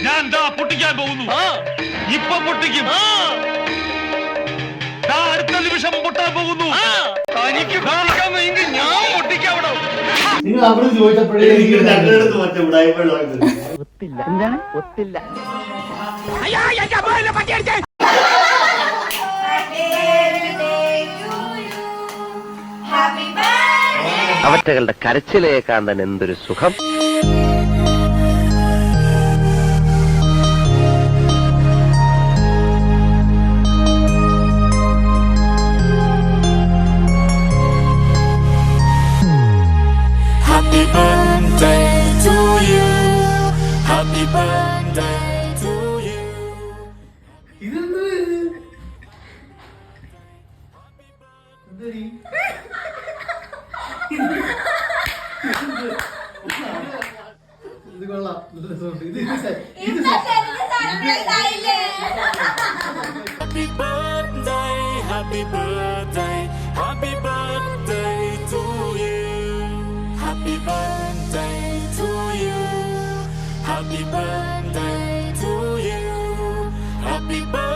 ഞാൻ പൊട്ടിക്കാൻ പോകുന്നു. ഇപ്പൊ പൊട്ടിക്കും. അടുത്ത നിമിഷം പൊട്ടാൻ പോകുന്നു. തനിക്ക് പൊട്ടിക്കാമെങ്കിൽ ഞാൻ പൊട്ടിക്കാവണം. നിങ്ങൾ അവിടെ ചോദിച്ചപ്പോഴേ ഒത്തില്ല. എന്താണ് ഒത്തില്ല? അവറ്റകളുടെ കരച്ചിലേക്കാൻ തന്നെ എന്തൊരു സുഖം. Happy birthday to you. Happy birthday to you. ഇത് കൊള്ളാം. Happy birthday, happy birthday, happy birthday to you. Happy birthday to you. Happy birthday to you. Happy birthday.